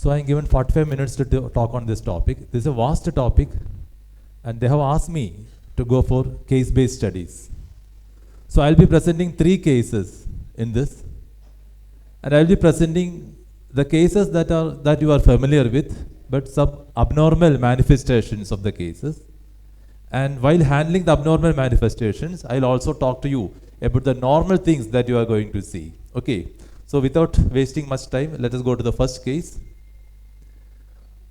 So I'm given 45 minutes to talk on this topic. This is a vast topic, and they have asked me to go for case-based studies. So I'll be presenting 3 cases in this, and I'll be presenting the cases that you are familiar with, but some abnormal manifestations of the cases. And while handling the abnormal manifestations, I'll also talk to you about the normal things that you are going to see. Okay, so without wasting much time, let us go to the first case.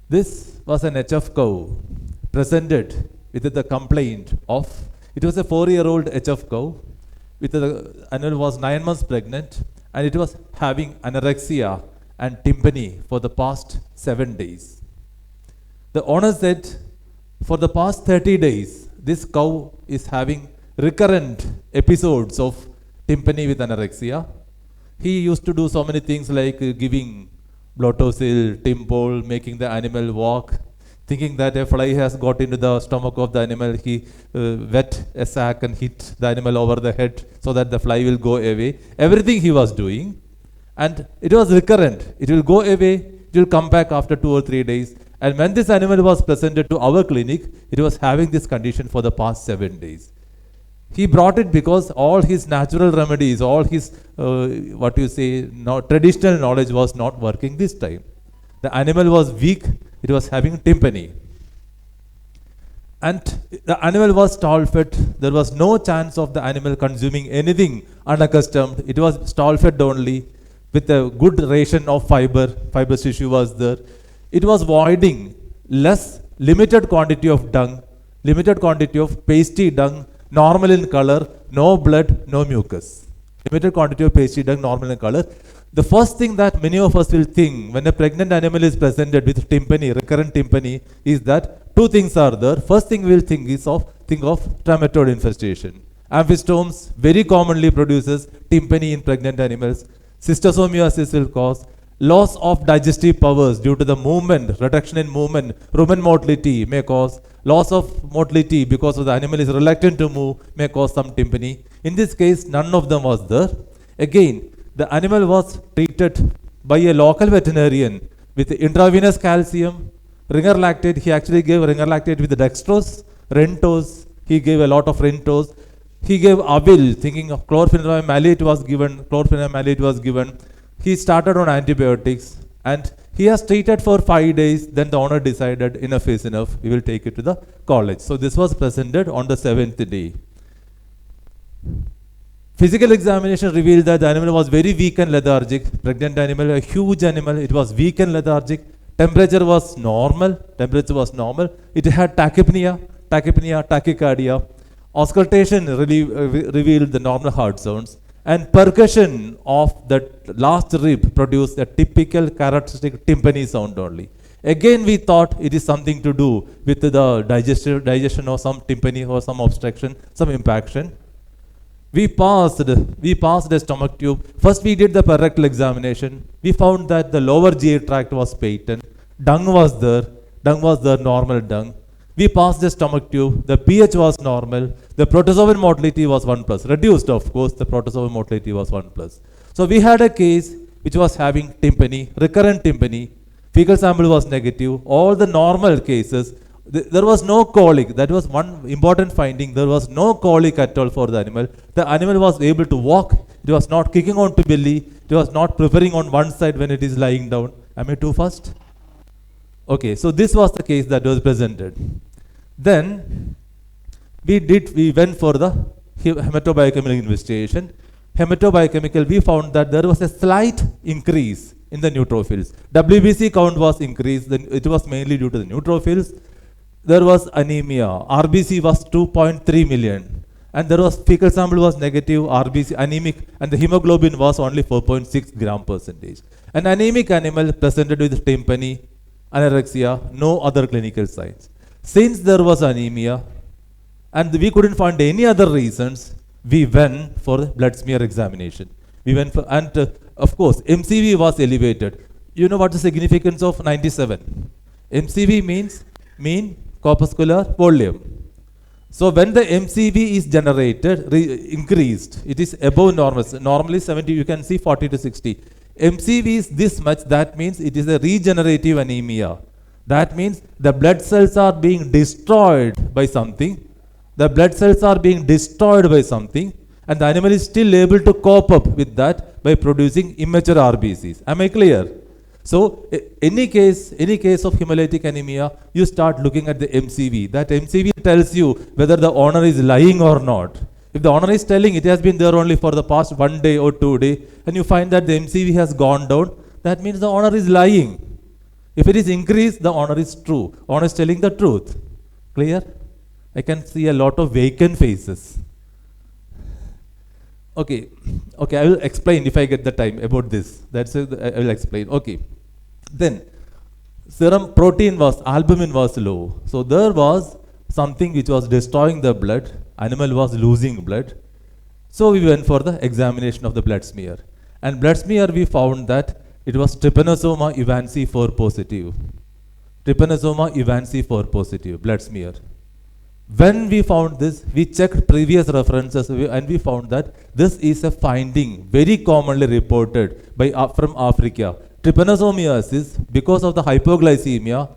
This was an HF cow presented with the complaint of, it was a 4-year-old HF cow, with the animal was 9 months pregnant, and it was having anorexia and tympany for the past 7 days. The owner said, for the past 30 days, this cow is having recurrent episodes of tympany with anorexia. He used to do so many things like giving Blottosil, Timpol, making the animal walk, thinking that a fly has got into the stomach of the animal. He wet a sack and hit the animal over the head so that the fly will go away. Everything he was doing, and it was recurrent. It will go away, it will come back after 2 or 3 days. And when this animal was presented to our clinic, it was having this condition for the past 7 days. He brought it because all his natural remedies, all his, traditional knowledge was not working this time. The animal was weak, it was having tympany. And the animal was stall fed. There was no chance of the animal consuming anything unaccustomed. It was stall fed only with a good ration of fiber. Fibrous tissue was there. It was voiding limited quantity of dung, limited quantity of pasty dung, normal in color, no blood, no mucus. Limited quantity of pasty dung, normal in color. The first thing that many of us will think when a pregnant animal is presented with tympany, recurrent tympany, is that 2 things are there. First thing we will think of trematode infestation. Amphistomes very commonly produces tympany in pregnant animals. Session-1 will cause loss of digestive powers due to the movement, reduction in movement. Rumen motility may cause loss of motility because of the animal is reluctant to move, may cause some tympany. In this case, none of them was there. Again, the animal was treated by a local veterinarian with intravenous calcium, ringer lactate. He actually gave ringer lactate with dextrose, Rentos. He gave a lot of Rentos. He gave Avil, thinking of chlorpheniramine maleate was given. Chlorpheniramine maleate was given. He started on antibiotics, and he has treated for 5 days. Then the owner decided enough is enough. We will take it to the college. So this was presented on the 7th day. Physical examination revealed that the animal was very weak and lethargic. Pregnant animal, a huge animal. It was weak and lethargic. Temperature was normal. It had tachypnea, tachycardia. Auscultation revealed the normal heart sounds. And percussion of that last rib produced a typical characteristic tympany sound only. Again, we thought it is something to do with the digestion or some tympany or some obstruction, some impaction. We passed the stomach tube. First, we did the rectal examination. We found that the lower GI tract was patent. Dung was there, normal dung. We passed the stomach tube. The pH was normal. The protozoan motility was 1+. Reduced, of course, the protozoan motility was 1+. So we had a case which was having tympany, recurrent tympany. Fecal sample was negative. All the normal cases, there was no colic. That was one important finding. There was no colic at all for the animal. The animal was able to walk. It was not kicking on to belly. It was not preferring on one side when it is lying down. Am I too fast? Okay, so this was the case that was presented. Then we went for the hematobiochemical investigation. Hematobiochemical, we found that there was a slight increase in the neutrophils. WBC count was increased. It was mainly due to the neutrophils. There was anemia. RBC was 2.3 million. And there was fecal sample was negative, RBC anemic, and the hemoglobin was only 4.6 gram percentage. An anemic animal presented with tympany, anorexia, no other clinical signs. Since there was anemia and we couldn't find any other reasons, we went for blood smear examination. Of course, MCV was elevated. You know what the significance of 97? MCV means mean corpuscular volume. So when the MCV is generated, increased, it is above normal. Normally 70, you can see 40 to 60. MCV is this much, that means it is a regenerative anemia. That means the blood cells are being destroyed by something. The blood cells are being destroyed by something, and the animal is still able to cope up with that by producing immature RBCs. Am I clear? So, any case of hemolytic anemia, you start looking at the MCV. That MCV tells you whether the owner is lying or not. If the owner is telling it has been there only for the past 1 day or 2 days, and you find that the MCV has gone down, that means the owner is lying. If it is increased, the owner is true. Owner is telling the truth. Clear? I can see a lot of vacant faces. Okay, I will explain if I get the time about this. That's it, I will explain. Okay. Then, serum protein albumin was low. So there was something which was destroying the blood. Animal was losing blood. So we went for the examination of the blood smear. And blood smear we found that it was Trypanosoma evansi 4 positive. Trypanosoma evansi 4 positive blood smear. When we found this, we checked previous references and we found that this is a finding very commonly reported from Africa. Trypanosomiasis, because of the hypoglycemia,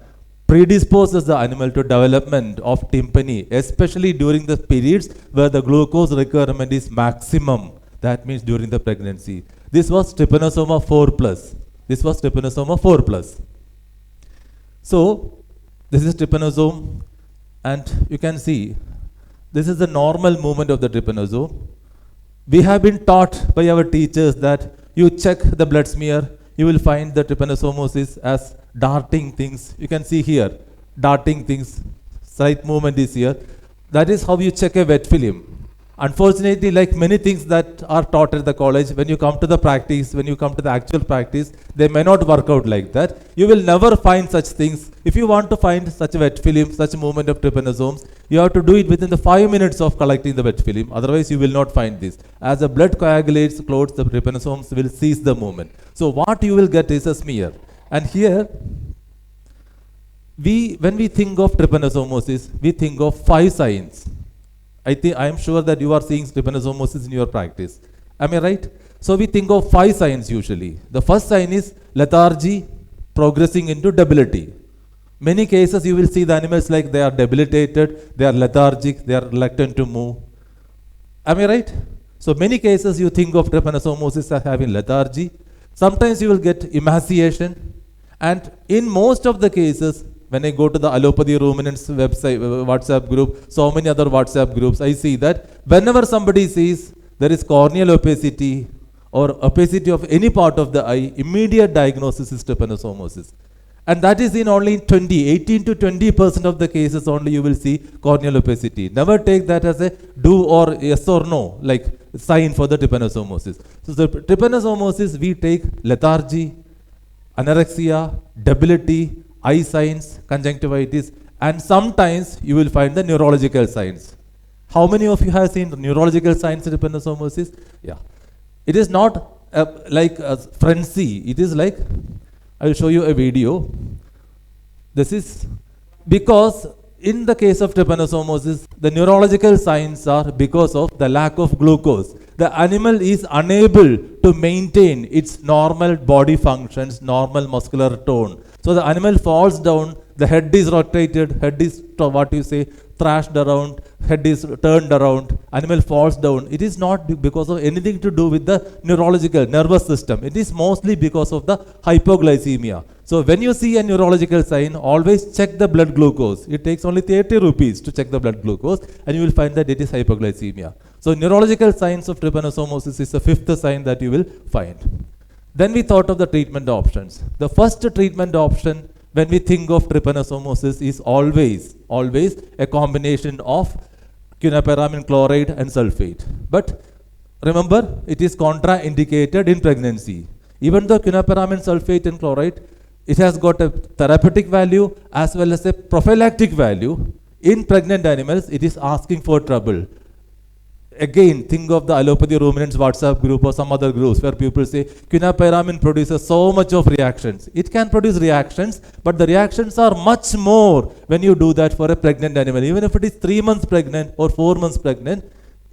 predisposes the animal to development of tympani, especially during the periods where the glucose requirement is maximum. That means during the pregnancy. This was Trypanosoma 4+. So, this is trypanosome. And you can see, this is the normal movement of the trypanosome. We have been taught by our teachers that you check the blood smear, you will find the trypanosomosis as darting things. You can see here, darting things, slight movement is here. That is how you check a wet film. Unfortunately, like many things that are taught at the college, when you come to the practice, when you come to the actual practice, they may not work out like that. You will never find such things. If you want to find such a wet film, such movement of trypanosomes, you have to do it within the 5 minutes of collecting the wet film. Otherwise, you will not find this. As the blood coagulates clots, the trypanosomes will cease the movement. So what you will get is a smear. And here, when we think of trypanosomosis, we think of 5 signs. I am sure that you are seeing trypanosomosis in your practice. Am I right? So we think of 5 signs usually. The first sign is lethargy progressing into debility. Many cases you will see the animals like they are debilitated, they are lethargic, they are reluctant to move. Am I right? So many cases you think of trypanosomosis as having lethargy. Sometimes you will get emaciation. And in most of the cases, when I go to the allopathy ruminants website, WhatsApp group, so many other WhatsApp groups, I see that whenever somebody sees there is corneal opacity or opacity of any part of the eye, immediate diagnosis is trypanosomosis. And that is in only 18 to 20% of the cases only you will see corneal opacity. Never take that as a do or yes or no, like sign for the trypanosomosis. So the trypanosomosis, we take lethargy, anorexia, debility, eye signs, conjunctivitis, and sometimes you will find the neurological signs. How many of you have seen neurological signs of trypanosomosis? Yeah. It is not like a frenzy. It is like, I will show you a video. This is because in the case of trypanosomosis, the neurological signs are because of the lack of glucose. The animal is unable to maintain its normal body functions, normal muscular tone. So the animal falls down, the head is rotated, head is, thrashed around, head is turned around, animal falls down. It is not because of anything to do with the neurological nervous system. It is mostly because of the hypoglycemia. So when you see a neurological sign, always check the blood glucose. It takes only 30 rupees to check the blood glucose, and you will find that it is hypoglycemia. So neurological signs of trypanosomosis is the 5th sign that you will find. Then we thought of the treatment options. The first treatment option when we think of trypanosomosis is always a combination of quinapyramine chloride and sulfate. But remember, it is contraindicated in pregnancy. Even though quinapyramine sulfate and chloride, it has got a therapeutic value as well as a prophylactic value. In pregnant animals, it is asking for trouble. Again, think of the allopathy ruminants WhatsApp group or some other groups where people say quinapyramine produces so much of reactions. It can produce reactions, but the reactions are much more when you do that for a pregnant animal. Even if it is 3 months pregnant or 4 months pregnant,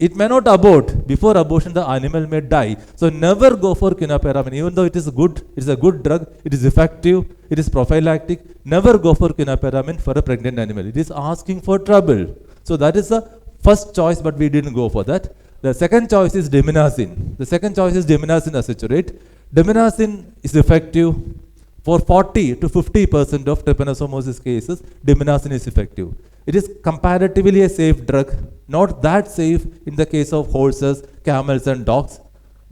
It may not abort. Before abortion, the animal may die. So never go for quinapiramine. Even though it is good, it is a good drug, it is effective, it is prophylactic. Never go for quinapiramine for a pregnant animal. It is asking for trouble. So that is the first choice, but we didn't go for that. The second choice is diminacin. The second choice is diminacin acetate. Diminacin is effective for 40 to 50% of trypanosomosis cases. Diminacin is effective. It is comparatively a safe drug, not that safe in the case of horses, camels and dogs.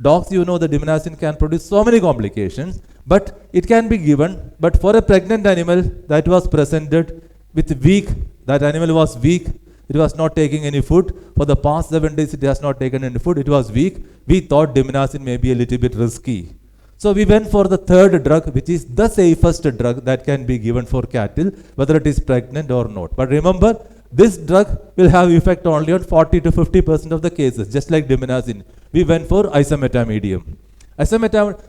Dogs, you know, the diminacin can produce so many complications, but it can be given. But for a pregnant animal that was presented with weak, that animal was weak, it was not taking any food. For the past 7 days, it has not taken any food, it was weak. We thought diminacin may be a little bit risky. So we went for the third drug, which is the safest drug that can be given for cattle, whether it is pregnant or not. But remember, this drug will have effect only on 40 to 50% of the cases, just like diminacin. We went for isometamedium.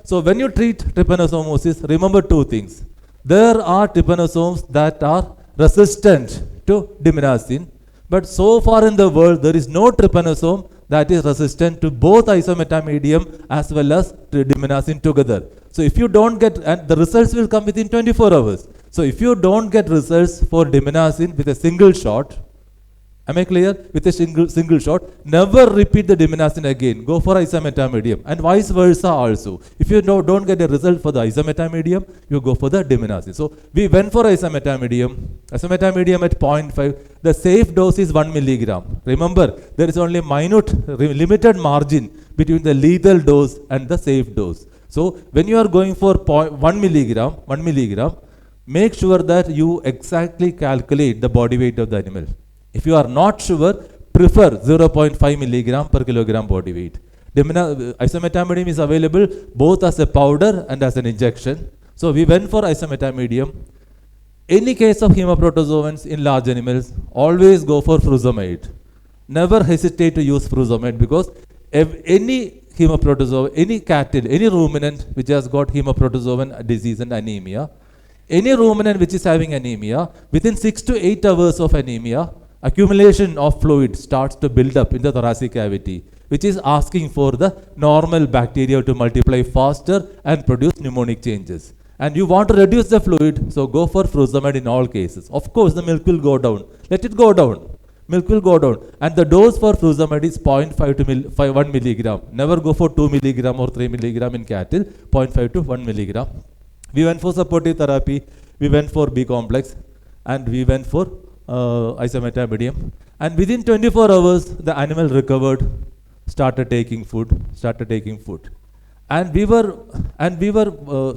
So when you treat trypanosomosis, remember two things. There are trypanosomes that are resistant to diminacin, but so far in the world, there is no trypanosome that is resistant to both isometamedium as well as diminacin together. So if you don't get, and the results will come within 24 hours. So if you don't get results for diminacin with a single shot, am I clear? With a single shot, never repeat the diminacin again. Go for isometamedium, and vice versa also. If you don't get a result for the isometamedium, you go for the diminacin. So we went for isometamedium at 0.5. The safe dose is 1 milligram. Remember, there is only limited margin between the lethal dose and the safe dose. So when you are going for 1 milligram, make sure that you exactly calculate the body weight of the animal. If you are not sure, prefer 0.5 milligram per kilogram body weight. Isometamedium is available both as a powder and as an injection. So we went for isometamedium. Any case of hemaprotozoans in large animals, always go for furosemide. Never hesitate to use furosemide, because if any hemaprotozoa, any cattle, any ruminant which has got hemaprotozoan disease and anemia, any ruminant which is having anemia, within 6 to 8 hours of anemia, accumulation of fluid starts to build up in the thoracic cavity, which is asking for the normal bacteria to multiply faster and produce pneumonic changes. And you want to reduce the fluid, so go for furosemide in all cases. Of course, the milk will go down. Let it go down. Milk will go down. And the dose for furosemide is 0.5 to 1 milligram. Never go for 2 milligram or 3 milligram in cattle, 0.5 to 1 milligram. We went for supportive therapy, we went for B complex, and we went for isometamedium. And within 24 hours, the animal recovered, started taking food. And we were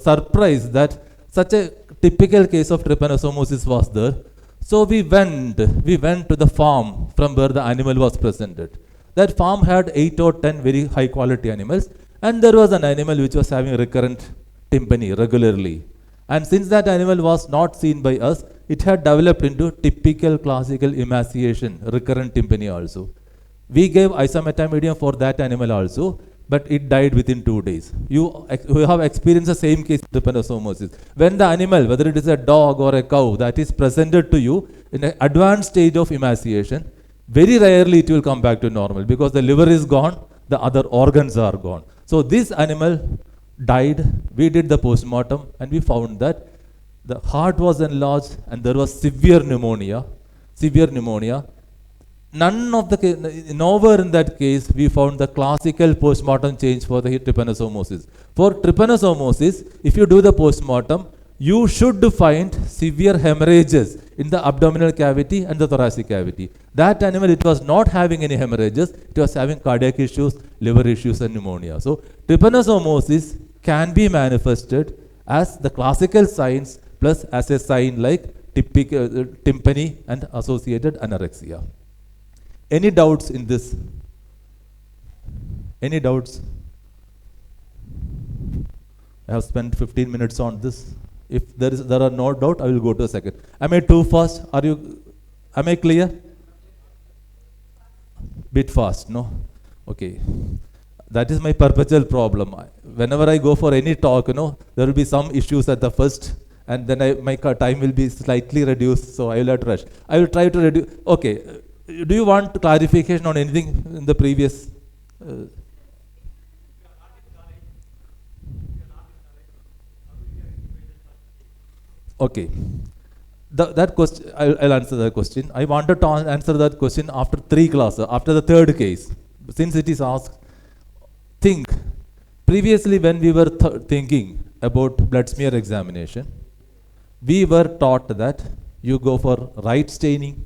surprised that such a typical case of trypanosomosis was there. So we went to the farm from where the animal was presented. That farm had 8 or 10 very high quality animals, and there was an animal which was having recurrent tympany regularly. And since that animal was not seen by us, it had developed into typical classical emaciation, recurrent tympany also. We gave isometamedium for that animal also, but it died within 2 days. You have experienced the same case of trypanosomosis. When the animal, whether it is a dog or a cow, that is presented to you in an advanced stage of emaciation, very rarely it will come back to normal, because the liver is gone, the other organs are gone. So this animal died. We did the postmortem, and we found that the heart was enlarged and there was severe pneumonia. Nowhere in that case we found the classical postmortem change for the trypanosomosis. For trypanosomosis, if you do the postmortem, you should find severe hemorrhages in the abdominal cavity and the thoracic cavity. That animal, it was not having any hemorrhages, it was having cardiac issues, liver issues and pneumonia. So trypanosomosis can be manifested as the classical signs plus as a sign like typical tympany and associated anorexia. Any doubts in this? Any doubts? I have spent 15 minutes on this. If there are no doubt, I will go to a second. Am I too fast? Am I clear? Bit fast, no? Okay. That is my perpetual problem. Whenever I go for any talk, there will be some issues at the first, and then my time will be slightly reduced, so I will have to rush. I will try to reduce. Okay. Do you want clarification on anything in the previous? Okay. That question, I'll answer that question. I wanted to answer that question after 3 classes, after the third case. Since it is asked, think. Previously, when we were thinking about blood smear examination, we were taught that you go for right staining,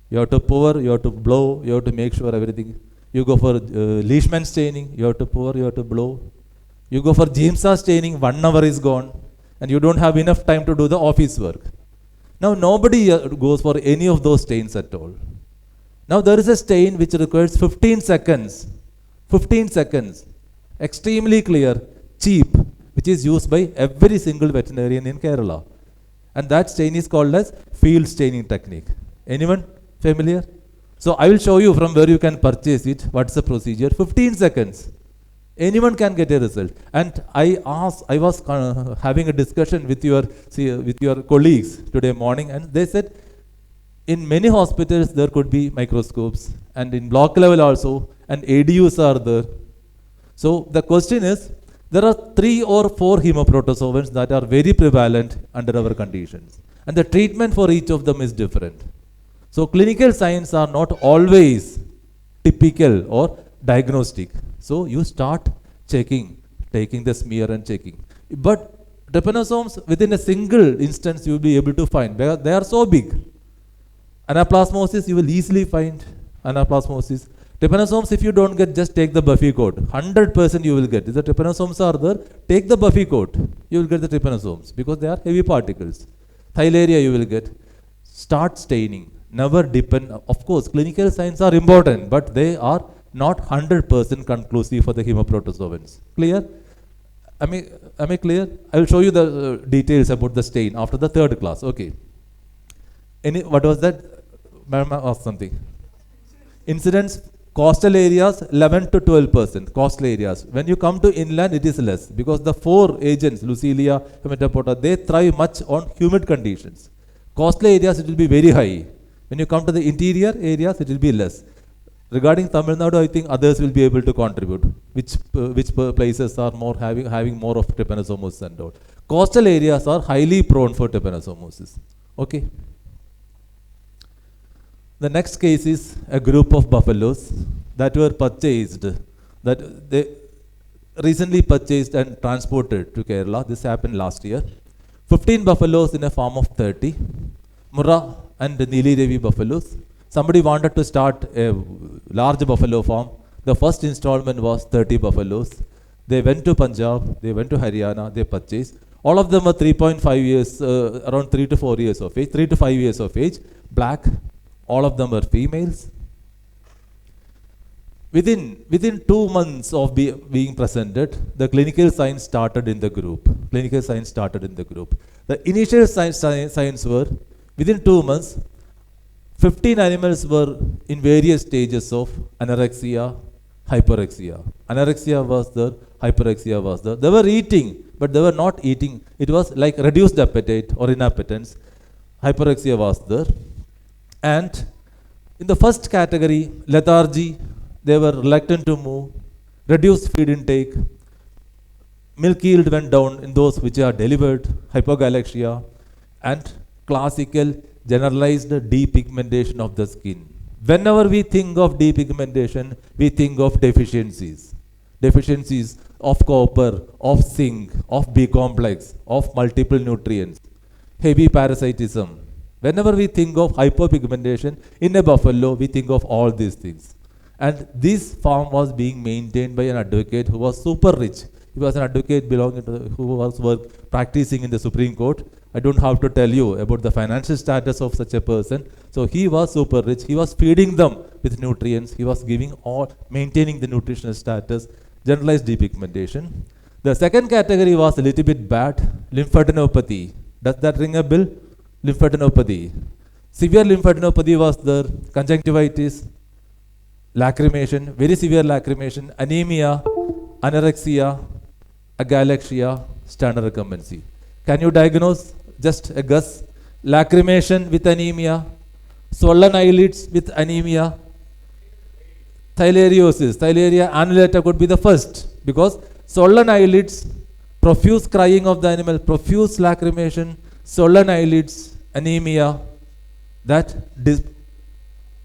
you have to pour, you have to blow, you have to make sure everything. You go for Leishman staining, you have to pour, you have to blow. You go for Jamesa staining, 1 hour is gone, and you don't have enough time to do the office work. Now nobody goes for any of those stains at all. Now there is a stain which requires 15 seconds. 15 seconds. Extremely clear, cheap, which is used by every single veterinarian in Kerala. And that stain is called as field staining technique. Anyone familiar? So I will show you from where you can purchase it. What's the procedure? 15 seconds. Anyone can get a result. And I was having a discussion with your colleagues today morning, and they said in many hospitals there could be microscopes, and in block level also, and ADUs are there. So the question is, there are 3 or 4 hemoprotozoans that are very prevalent under our conditions, and the treatment for each of them is different. So clinical signs are not always typical or diagnostic. So you start checking, taking the smear and checking. But trypanosomes, within a single instance, you will be able to find. They are so big. Anaplasmosis, you will easily find anaplasmosis. Trypanosomes, if you don't get, just take the Buffy coat. 100% you will get. If the trypanosomes are there, take the Buffy coat. You will get the trypanosomes because they are heavy particles. Theileria you will get. Start staining. Never depend. Of course, clinical signs are important, but they are not 100% conclusive for the hemoprotozoans. Clear? Am I clear? I will show you the details about the stain after the third class. Okay. What was that? Ma'am asked something. Incidence, coastal areas 11 to 12%. Coastal areas. When you come to inland, it is less because the 4 agents, Lucilia, Hematopoda, they thrive much on humid conditions. Coastal areas, it will be very high. When you come to the interior areas, it will be less. Regarding Tamil Nadu, I think others will be able to contribute. Which places are more having more of trypanosomosis and all. Coastal areas are highly prone for trypanosomosis. Okay. The next case is a group of buffaloes that were purchased, that they recently purchased and transported to Kerala. This happened last year. 15 buffaloes in a farm of 30. Murrah and Nili Devi buffaloes. Somebody wanted to start a large buffalo farm. The first installment was 30 buffaloes. They went to Punjab, they went to Haryana, they purchased. All of them were 3.5 years, around 3 to 4 years of age, 3 to 5 years of age, black. All of them were females. Within 2 months of being presented, the clinical signs started in the group. The initial signs were, within 2 months, 15 animals were in various stages of anorexia, hyperexia. Anorexia was there, hyperexia was there. They were eating, but they were not eating. It was like reduced appetite or inappetence. Hyperexia was there. And in the first category, lethargy, they were reluctant to move, reduced feed intake, milk yield went down in those which are delivered, hypogalaxia, and classical generalized depigmentation of the skin. Whenever we think of depigmentation, we think of deficiencies. Deficiencies of copper, of zinc, of B complex, of multiple nutrients, heavy parasitism. Whenever we think of hypopigmentation in a buffalo, we think of all these things. And this farm was being maintained by an advocate who was super rich. He was an advocate who was practicing in the Supreme Court. I don't have to tell you about the financial status of such a person. So he was super rich. He was feeding them with nutrients. He was maintaining the nutritional status, generalized depigmentation. The second category was a little bit bad, lymphadenopathy. Does that ring a bell? Lymphadenopathy. Severe lymphadenopathy was there, conjunctivitis, lacrimation, very severe lacrimation, anemia, anorexia, agalaxia, standard recumbency. Can you diagnose? Just a guess. Lacrimation with anemia, Swollen eyelids with anemia. Theileriosis, Theileria annulata could be the first, because swollen eyelids, profuse crying of the animal, profuse lacrimation, swollen eyelids, anemia. That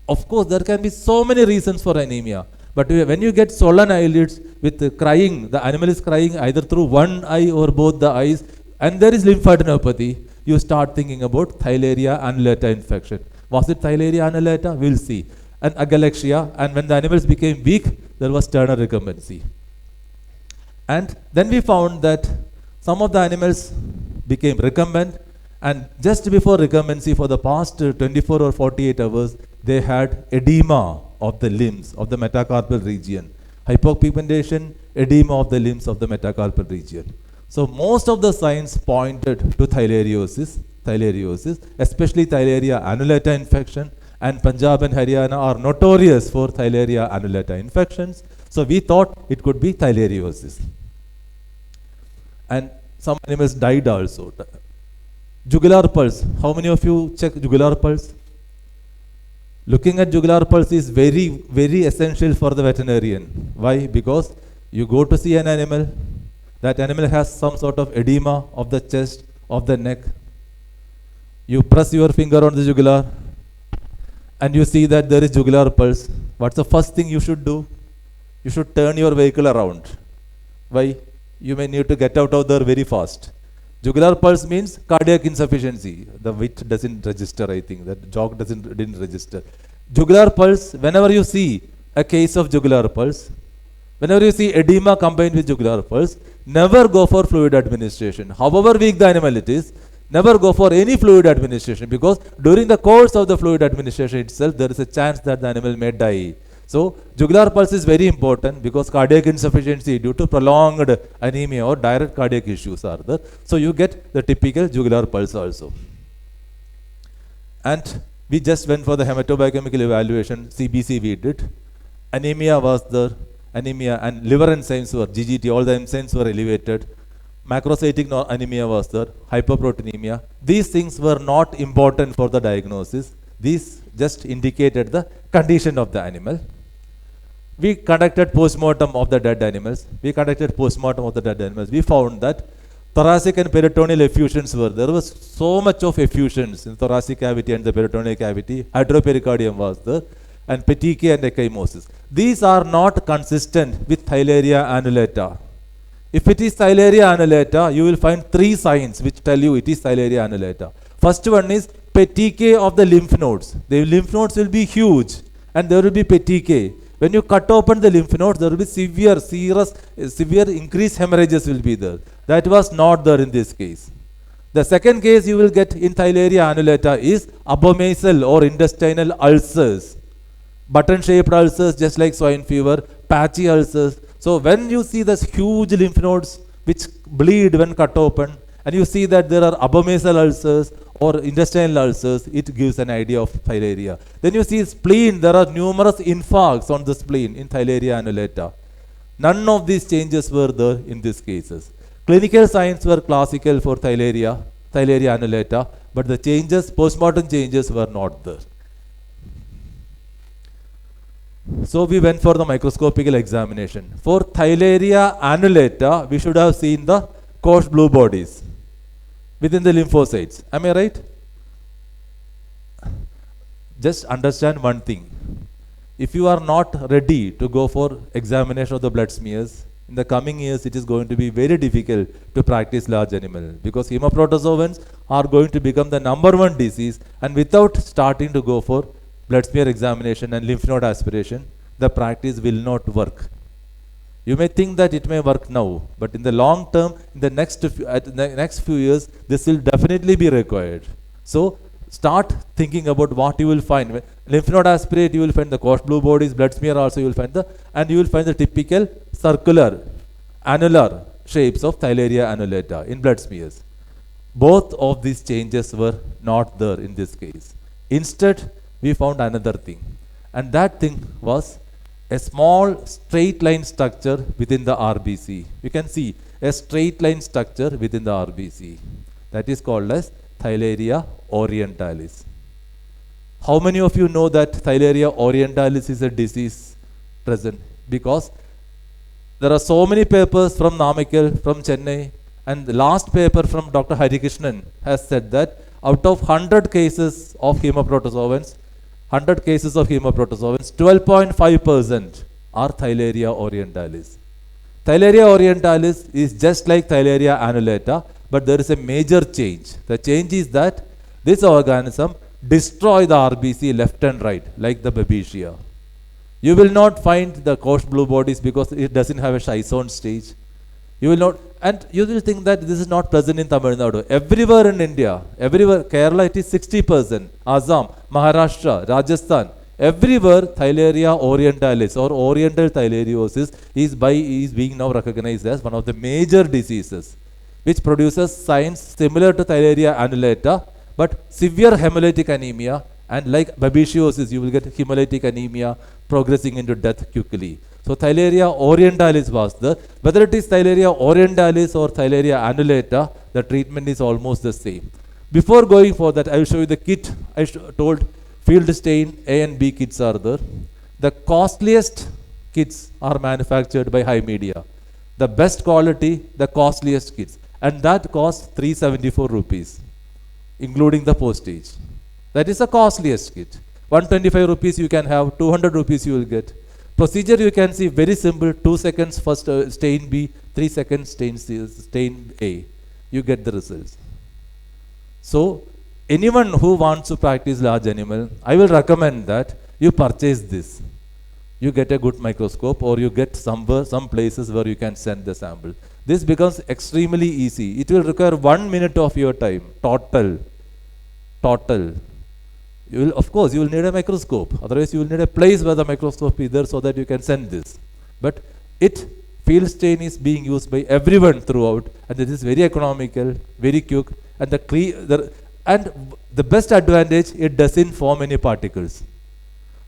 of course there can be so many reasons for anemia, but when you get swollen eyelids with crying, the animal is crying either through one eye or both the eyes, and there is lymphadenopathy, you start thinking about Theileria annulata infection. Was it Theileria annulata? We'll see. And agalexia, and when the animals became weak, there was Turner recumbency. And then we found that some of the animals became recumbent, and just before recumbency, for the past 24 or 48 hours, they had edema of the limbs of the metacarpal region. Hypopigmentation, edema of the limbs of the metacarpal region. So most of the signs pointed to Theileriosis, especially Theileria annulata infection, and Punjab and Haryana are notorious for Theileria annulata infections. So we thought it could be Theileriosis. And some animals died also. Jugular pulse. How many of you check jugular pulse? Looking at jugular pulse is very, very essential for the veterinarian. Why? Because you go to see an animal, that animal has some sort of edema of the chest, of the neck. You press your finger on the jugular, and you see that there is jugular pulse. What's the first thing you should do? You should turn your vehicle around. Why? You may need to get out of there very fast. Jugular pulse means cardiac insufficiency. The WIT doesn't register, I think. That jog didn't register. Jugular pulse, whenever you see a case of jugular pulse, whenever you see edema combined with jugular pulse, never go for fluid administration. However weak the animal it is, never go for any fluid administration, because during the course of the fluid administration itself, there is a chance that the animal may die. So, jugular pulse is very important, because cardiac insufficiency due to prolonged anemia or direct cardiac issues are there. So, you get the typical jugular pulse also. And we just went for the hematobiochemical evaluation, CBC we did. Anemia was there, anemia, and liver enzymes were, GGT, all the enzymes were elevated. Macrocytic anemia was there, hyperproteinemia. These things were not important for the diagnosis. These just indicated the condition of the animal. We conducted postmortem of the dead animals. We found that thoracic and peritoneal effusions were there. There was so much of effusions in thoracic cavity and the peritoneal cavity. Hydropericardium was there, and petechiae and ecchymosis. These are not consistent with Theileria annulata. If it is Theileria annulata, you will find three signs which tell you it is Theileria annulata. First one is petechiae of the lymph nodes. The lymph nodes will be huge, and there will be petechiae. When you cut open the lymph nodes, there will be severe increased hemorrhages will be there. That was not there in this case. The second case you will get in Theileria annulata is abomasal or intestinal ulcers. Button-shaped ulcers, just like swine fever, patchy ulcers. So when you see this huge lymph nodes which bleed when cut open, and you see that there are abomasal ulcers or intestinal ulcers, it gives an idea of Theileria. Then you see spleen, there are numerous infarcts on the spleen in Theileria annulata. None of these changes were there in these cases. Clinical signs were classical for Theileria annulata, but the changes, postmortem changes, were not there. So we went for the microscopical examination. For Theileria annulata, we should have seen the coarse blue bodies within the lymphocytes. Am I right? Just understand one thing. If you are not ready to go for examination of the blood smears, in the coming years it is going to be very difficult to practice large animal, because hemoprotozoans are going to become the #1 disease, and without starting to go for blood smear examination and lymph node aspiration, the practice will not work. You may think that it may work now, but in the long term, in the next few years, this will definitely be required. So start thinking about what you will find. When lymph node aspirate, you will find the coarse blue bodies. Blood smear also you will find the typical circular, annular shapes of Theileria annulata in blood smears. Both of these changes were not there in this case. Instead, we found another thing, and that thing was a small straight line structure within the RBC. You can see a straight line structure within the RBC. That is called as Theileria orientalis. How many of you know that Theileria orientalis is a disease present? Because there are so many papers from Namakkal, from Chennai, and the last paper from Dr. Harikrishnan has said that out of 100 cases of hematoprotozoans, 12.5% are Theileria orientalis. Theileria orientalis is just like Theileria annulata, but there is a major change. The change is that this organism destroys the RBC left and right, like the Babesia. You will not find the coarse blue bodies because it doesn't have a schizone stage. You will not, and you will think that this is not present in Tamil Nadu. Everywhere in India, everywhere, Kerala it is 60%, Assam, Maharashtra, Rajasthan, everywhere Theileria orientalis or oriental theileriosis is being now recognized as one of the major diseases, which produces signs similar to Theileria annulata, but severe hemolytic anemia, and like babesiosis, you will get hemolytic anemia progressing into death quickly. So Theileria orientalis was there. Whether it is Theileria orientalis or Theileria annulata, the treatment is almost the same. Before going for that, I will show you the kit. I told field stain A and B kits are there. The costliest kits are manufactured by High Media. The best quality, the costliest kits. And that costs 374 rupees, including the postage. That is the costliest kit. 125 rupees you can have, 200 rupees you will get. Procedure you can see very simple, 2 seconds first stain B, 3 seconds stain A. You get the results. So anyone who wants to practice large animal, I will recommend that you purchase this. You get a good microscope or you get some places where you can send the sample. This becomes extremely easy. It will require 1 minute of your time, total. You will, of course, you will need a microscope. Otherwise, you will need a place where the microscope is there so that you can send this. But field stain is being used by everyone throughout, and it is very economical, very quick, and the best advantage, it doesn't form any particles.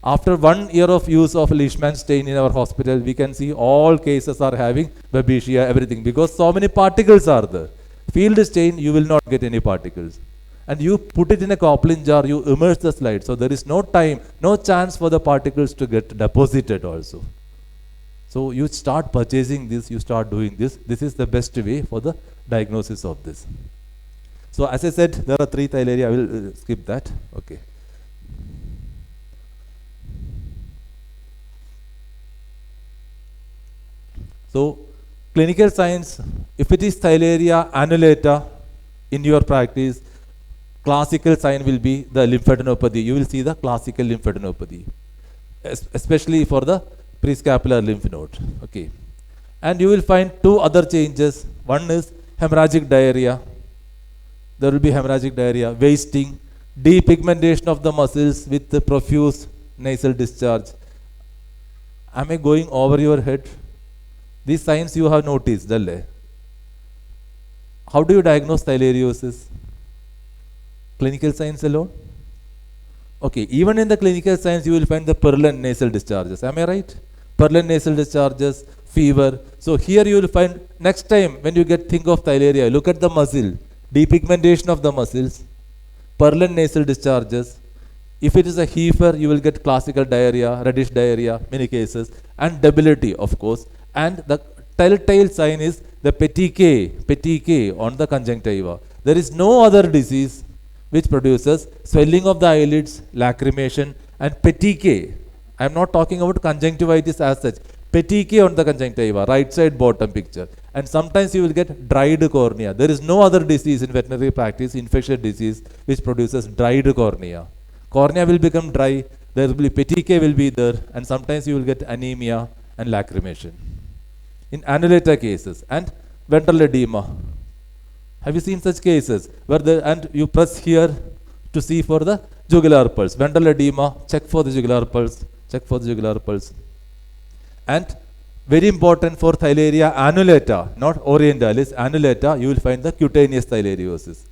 After 1 year of use of Leishman stain in our hospital, we can see all cases are having Babesia, everything, because so many particles are there. Field stain, you will not get any particles. And you put it in a Coplin jar, you immerse the slide. So there is no time, no chance for the particles to get deposited also. So you start purchasing this, you start doing this. This is the best way for the diagnosis of this. So as I said, there are 3 Theileria. I will skip that. Okay. So clinical signs, if it is Theileria annulata in your practice, classical sign will be the lymphadenopathy. You will see the classical lymphadenopathy, especially for the prescapular lymph node. Okay. And you will find 2 other changes. One is hemorrhagic diarrhea. There will be hemorrhagic diarrhea, wasting, depigmentation of the muscles with the profuse nasal discharge. Am I going over your head? These signs you have noticed. How do you diagnose theileriosis? Clinical signs alone? Okay, even in the clinical signs, you will find the purulent nasal discharges. Am I right? Purulent nasal discharges, fever. So here you will find, next time when you think of Theileria, look at the muscle, depigmentation of the muscles, purulent nasal discharges. If it is a heifer, you will get classical diarrhea, reddish diarrhea, many cases, and debility, of course. And the telltale sign is the petechiae on the conjunctiva. There is no other disease which produces swelling of the eyelids, lacrimation, and petechiae. I am not talking about conjunctivitis as such. Petechiae on the conjunctiva, right side bottom picture. And sometimes you will get dried cornea. There is no other disease in veterinary practice, infectious disease, which produces dried cornea. Cornea will become dry, there will be petechiae will be there, and sometimes you will get anemia and lacrimation. In annulata cases, and ventral edema. Have you seen such cases where and you press here to see for the jugular pulse? Ventral edema, check for the jugular pulse, And very important for Theileria annulata, not orientalis, annulata, you will find the cutaneous theileriosis.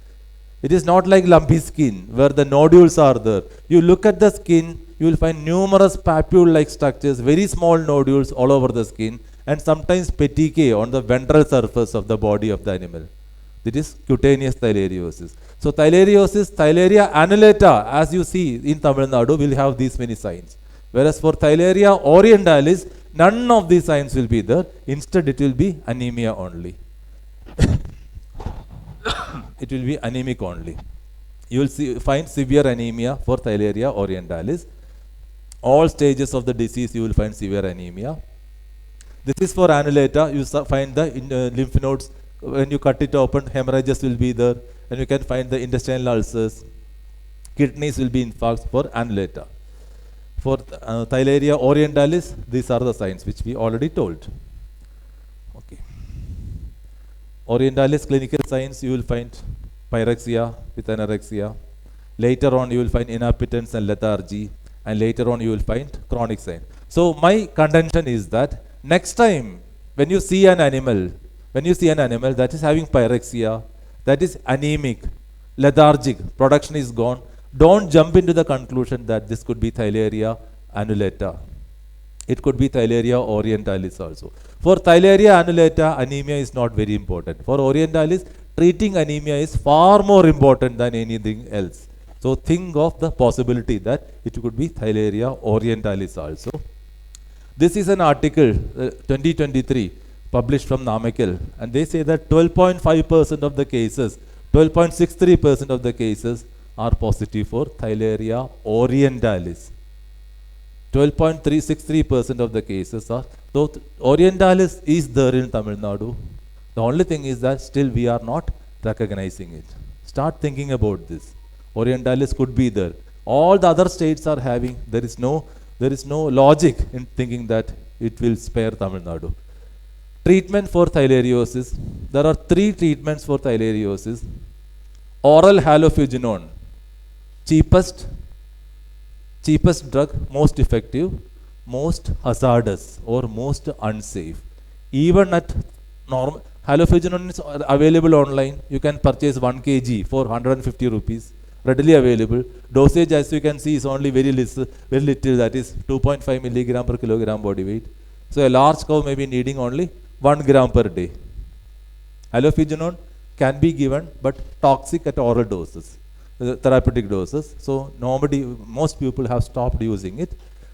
It is not like lumpy skin where the nodules are there. You look at the skin, you will find numerous papule-like structures, very small nodules all over the skin, and sometimes petechiae on the ventral surface of the body of the animal. That is cutaneous theileriosis. So theileriosis, Theileria annulata, as you see in Tamil Nadu, will have these many signs. Whereas for Theileria orientalis, none of these signs will be there. Instead, it will be anemia only. It will be anemic only. You will find severe anemia for Theileria orientalis. All stages of the disease, you will find severe anemia. This is for annulata. You find the lymph nodes. When you cut it open, hemorrhages will be there. And you can find the intestinal ulcers. Kidneys will be infarcts for annulata. For Theileria orientalis, these are the signs which we already told. Okay. Orientalis clinical signs, you will find pyrexia with anorexia. Later on, you will find inappetence and lethargy. And later on, you will find chronic sign. So my contention is that next time when you see an animal that is having pyrexia, that is anemic, lethargic, production is gone, don't jump into the conclusion that this could be Theileria annulata. It could be Theileria orientalis also. For Theileria annulata, anemia is not very important. For orientalis, treating anemia is far more important than anything else. So think of the possibility that it could be Theileria orientalis also. This is an article, 2023, published from Namakkal, and they say that 12.5% of the cases, 12.63% of the cases are positive for Theileria orientalis. 12.363% of the cases are, so orientalis is there in Tamil Nadu. The only thing is that still we are not recognizing it. Start thinking about this. Orientalis could be there. All the other states are having, there is no logic in thinking that it will spare Tamil Nadu. Treatment for theileriosis. There are 3 treatments for theileriosis. Oral halofuginone, cheapest drug, most effective, most hazardous or most unsafe. Even at normal, halofuginone is available online. You can purchase 1 kg for 150 rupees. Readily available. Dosage, as you can see, is only very little, that is 2.5 milligram per kilogram body weight. So a large cow may be needing only 1 gram per day. Halofuginone can be given, but toxic at oral doses, therapeutic doses. So most people have stopped using it.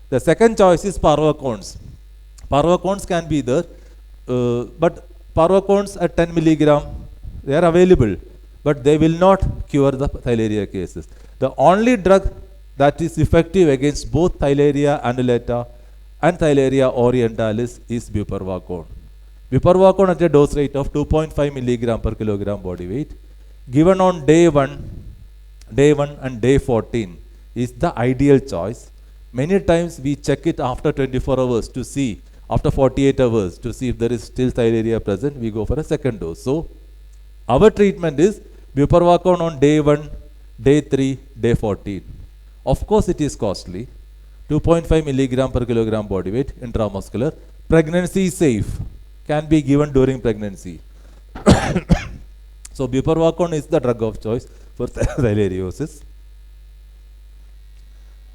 The second choice is parvacones. Parvacones can be there, but parvacones at 10 milligram, they are available, but they will not cure the Theileria cases. The only drug that is effective against both Theileria annulata and Theileria orientalis is buparvacone. Buparvacone at a dose rate of 2.5 milligram per kilogram body weight, given on day 1 and day 14 is the ideal choice. Many times we check it after 24 hours to see, after 48 hours to see if there is still Theileria present, we go for a second dose. So our treatment is buparvacone on day 1, day 3, day 14. Of course it is costly. 2.5 milligram per kilogram body weight intramuscular. Pregnancy is safe. Can be given during pregnancy. So buparvacone is the drug of choice for theileriosis.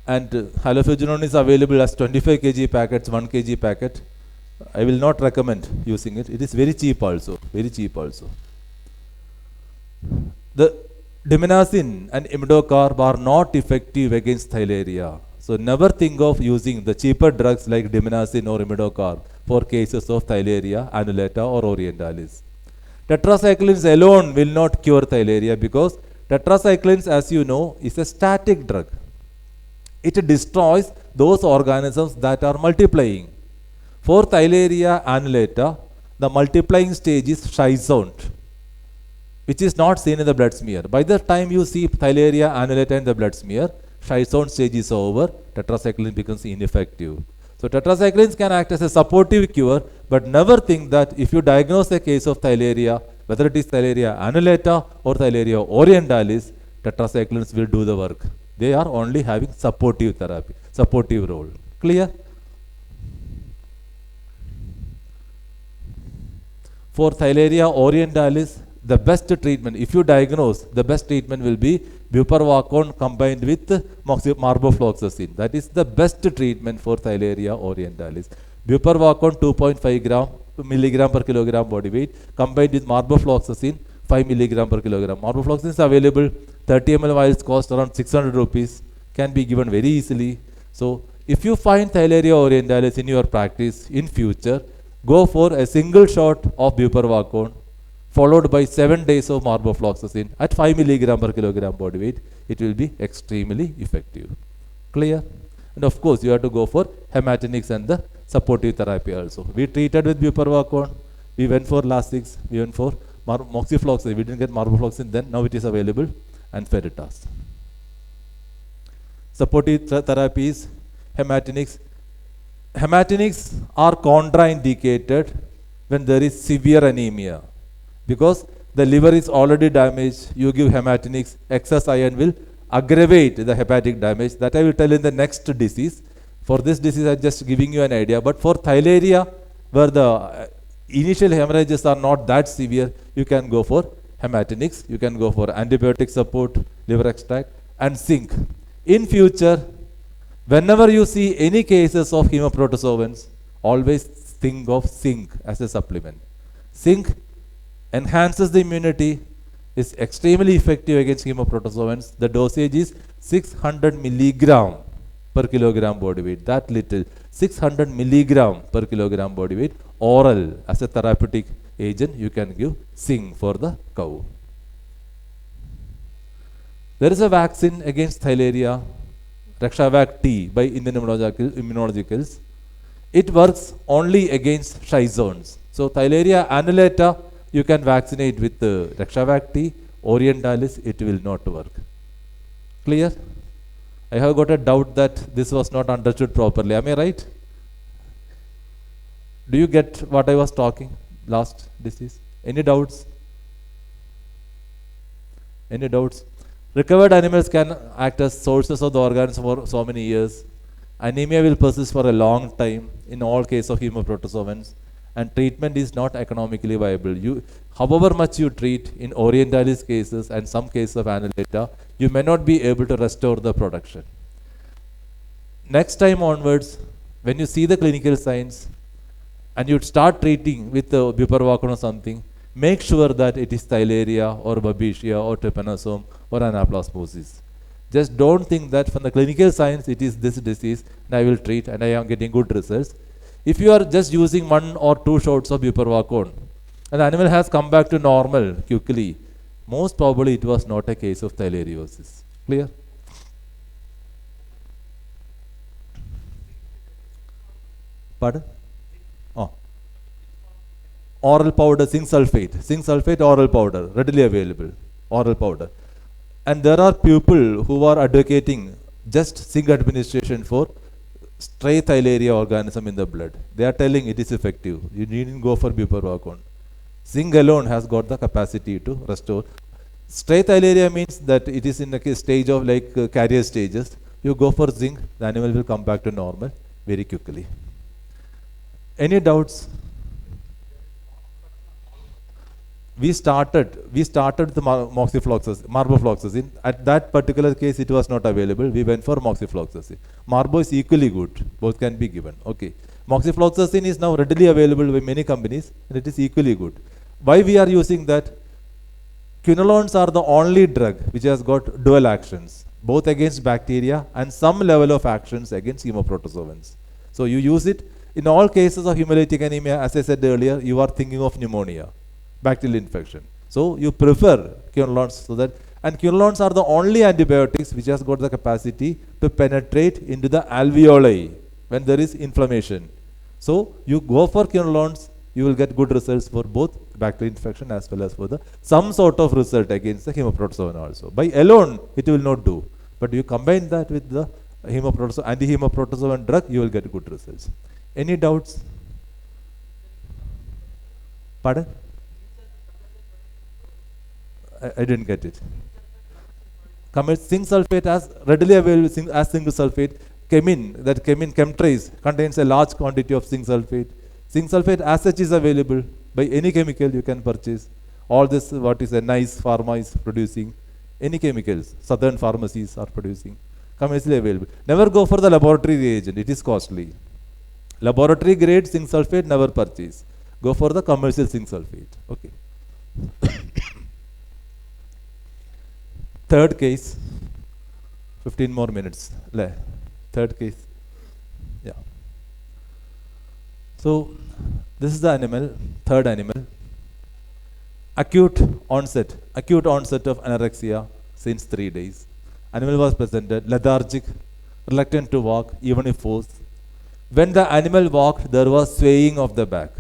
And halofuginone is available as 25 kg packets, 1 kg packet. I will not recommend using it. It is very cheap also. The dimenacin and imidocarb are not effective against Theileria. So never think of using the cheaper drugs like dimenacin or imidocarb for cases of Theileria annulata or orientalis. Tetracyclines alone will not cure Theileria because tetracyclines, as you know, is a static drug. It destroys those organisms that are multiplying. For Theileria annulata, the multiplying stage is schizont, which is not seen in the blood smear. By the time you see Theileria annulata in the blood smear, schizont stage is over, tetracycline becomes ineffective. So tetracyclines can act as a supportive cure, but never think that if you diagnose a case of Theileria, whether it is Theileria annulata or Theileria orientalis, tetracyclines will do the work. They are only having supportive therapy, supportive role. Clear? For Theileria orientalis, the best treatment, if you diagnose, the best treatment will be buparvacone combined with marbofloxacin. That is the best treatment for Theileria orientalis. Buparvacone 2.5 milligram per kilogram body weight combined with marbofloxacin 5 milligram per kilogram. Marvofloxacin is available. 30 ml vials cost around 600 rupees. Can be given very easily. So if you find Theileria orientalis in your practice in future, go for a single shot of bupivacaine followed by 7 days of marvofloxacin at 5 milligram per kilogram body weight. It will be extremely effective. Clear? And of course, you have to go for hematinics and the supportive therapy also. We treated with bupivacaine. We went for Lasix. We went for moxifloxacin. We didn't get marvofloxacin then. Now it is available. And Ferritas. Supportive therapies, hematinics. Hematinics are contraindicated when there is severe anemia. Because the liver is already damaged, you give hematinics, excess iron will aggravate the hepatic damage. That I will tell in the next disease. For this disease, I am just giving you an idea. But for Theileria, where the initial hemorrhages are not that severe, you can go for hematinics, you can go for antibiotic support, liver extract, and zinc. In future, whenever you see any cases of hemoprotozoans, always think of zinc as a supplement. Zinc enhances the immunity, is extremely effective against hemoprotozoans. The dosage is 600 milligram per kilogram body weight. That little, 600 milligram per kilogram body weight, oral as a therapeutic agent, you can give zinc for the cow. There is a vaccine against Theileria, Rexavac-T by Indian immunologicals. It works only against schizones. So Theileria annulata, you can vaccinate with Rexavac-T, orientalis, it will not work. Clear? I have got a doubt that this was not understood properly. Am I right? Do you get what I was talking last disease? Any doubts? Any doubts? Recovered animals can act as sources of the organs for so many years. Anemia will persist for a long time in all cases of hemoprotozoans, and treatment is not economically viable. However much you treat in orientalis cases and some cases of annulata, you may not be able to restore the production. Next time onwards, when you see the clinical signs and you start treating with bupivacaine or something, make sure that it is Theileria or Babesia or Trypanosome or Anaplasmosis. Just don't think that from the clinical signs it is this disease and I will treat and I am getting good results. If you are just using 1 or 2 shots of bupivacaine and the animal has come back to normal quickly, most probably it was not a case of Theileriosis. Clear? Pardon? Oh. Oral powder, zinc sulfate oral powder, readily available, oral powder. And there are people who are advocating just zinc administration for stray Theileria organism in the blood. They are telling it is effective. You needn't go for bupivacaine. Zinc alone has got the capacity to restore. Stray Theileria means that it is in a stage of like carrier stages. You go for zinc, the animal will come back to normal very quickly. Any doubts? We started the marvofloxacin. At that particular case, it was not available. We went for moxifloxacin. Marbo is equally good. Both can be given. Okay. Moxifloxacin is now readily available by many companies, and it is equally good. Why we are using that? Quinolones are the only drug which has got dual actions, both against bacteria and some level of actions against hemoprotozoans. So you use it in all cases of hemolytic anemia. As I said earlier, you are thinking of pneumonia, bacterial infection. So you prefer quinolones so that, and quinolones are the only antibiotics which has got the capacity to penetrate into the alveoli when there is inflammation. So you go for quinolones, you will get good results for both bacterial infection as well as for the some sort of result against the hemoprotozoan also. By alone, it will not do. But you combine that with the anti-hemoprotozoan drug, you will get good results. Any doubts? Pardon? I didn't get it. Zinc sulfate as readily available as zinc sulfate. Chemtrace contains a large quantity of zinc sulfate. Zinc sulfate as such is available by any chemical you can purchase. All this, what is a nice pharma is producing, any chemicals, southern pharmacies are producing, commercially available. Never go for the laboratory reagent, it is costly. Laboratory grade zinc sulfate never purchase. Go for the commercial zinc sulfate. Okay. third case, 15 more minutes. Third case. Yeah. So this is the animal, third animal. Acute onset of anorexia since 3 days. Animal was presented lethargic, reluctant to walk, even if forced. When the animal walked, there was swaying of the back.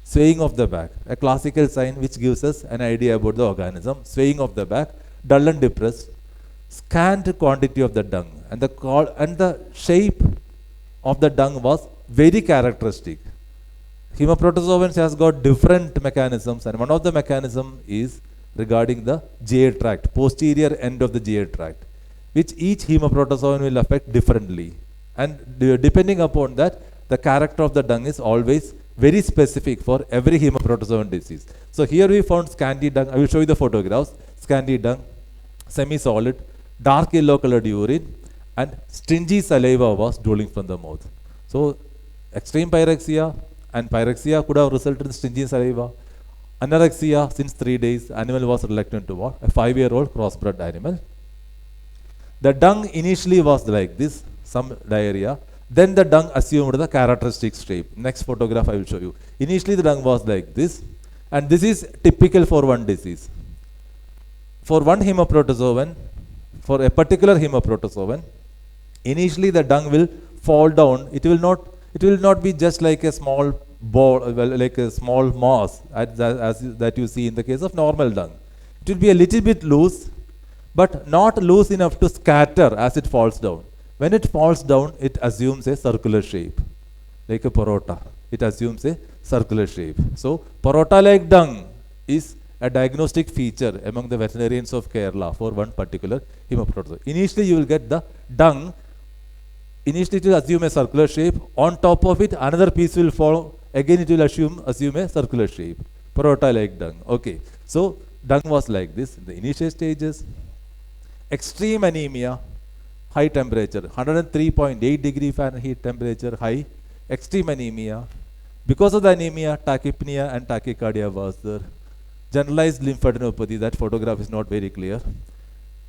Swaying of the back, a classical sign which gives us an idea about the organism. Swaying of the back, dull and depressed, scant quantity of the dung, and the shape of the dung was very characteristic. Hemoprotozoans has got different mechanisms, and one of the mechanism is regarding the GI tract, posterior end of the GI tract, which each hemoprotozoan will affect differently. And depending upon that, the character of the dung is always very specific for every hemoprotozoan disease. So here we found scanty dung. I will show you the photographs. Scanty dung, semi-solid, dark yellow colored urine, and stingy saliva was drooling from the mouth. So extreme pyrexia, and pyrexia could have resulted in stingy saliva. Anorexia since 3 days, animal was reluctant to walk. A 5-year-old crossbred animal. The dung initially was like this, some diarrhea. Then the dung assumed the characteristic shape. Next photograph I will show you. Initially the dung was like this, and this is typical for one disease. For one hemoprotozoan, for a particular hemoprotozoan, initially the dung will fall down. It will not be just like a small ball, like a small mass as that you see in the case of normal dung. It will be a little bit loose, but not loose enough to scatter as it falls down. When it falls down, it assumes a circular shape, like a parota. It assumes a circular shape. So, parota-like dung is a diagnostic feature among the veterinarians of Kerala for one particular hemoprotozoa. Initially, you will get the dung. Initially, it will assume a circular shape. On top of it, another piece will fall. Again, it will assume a circular shape. Parota-like dung. Okay. So, dung was like this in the initial stages. Extreme anemia. High temperature, 103.8 degree Fahrenheit temperature, high, extreme anemia. Because of the anemia, tachypnea and tachycardia was there. Generalized lymphadenopathy, that photograph is not very clear.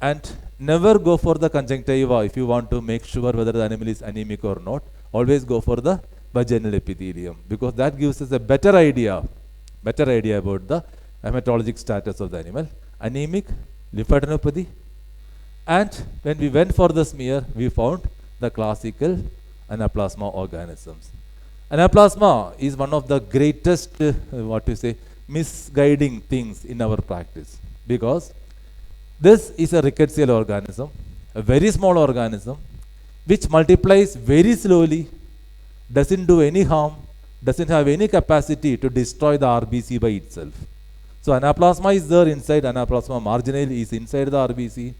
And never go for the conjunctiva if you want to make sure whether the animal is anemic or not. Always go for the vaginal epithelium, because that gives us a better idea about the hematologic status of the animal. Anemic, lymphadenopathy. And when we went for the smear, we found the classical Anaplasma organisms. Anaplasma is one of the greatest, misguiding things in our practice, because this is a rickettsial organism, a very small organism, which multiplies very slowly, doesn't do any harm, doesn't have any capacity to destroy the RBC by itself. So Anaplasma is there inside, Anaplasma marginale is inside the RBC.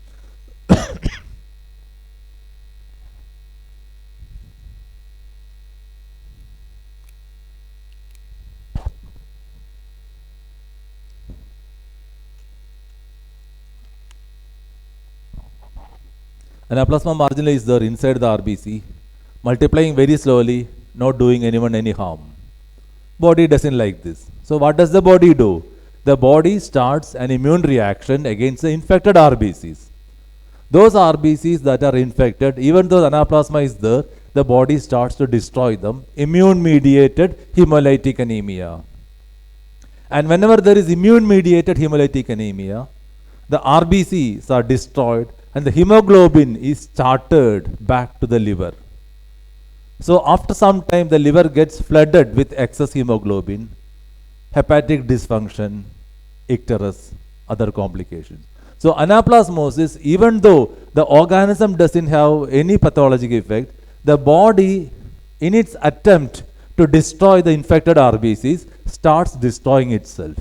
Anaplasma marginale is there inside the RBC, multiplying very slowly, not doing anyone any harm. Body doesn't like this. So what does the body do? The body starts an immune reaction against the infected RBCs. Those RBCs that are infected, even though Anaplasma is there, the body starts to destroy them. Immune-mediated hemolytic anemia. And whenever there is immune-mediated hemolytic anemia, the RBCs are destroyed and the hemoglobin is chartered back to the liver. So after some time, the liver gets flooded with excess hemoglobin, hepatic dysfunction, icterus, other complications. So anaplasmosis, even though the organism doesn't have any pathologic effect, the body, in its attempt to destroy the infected RBCs, starts destroying itself.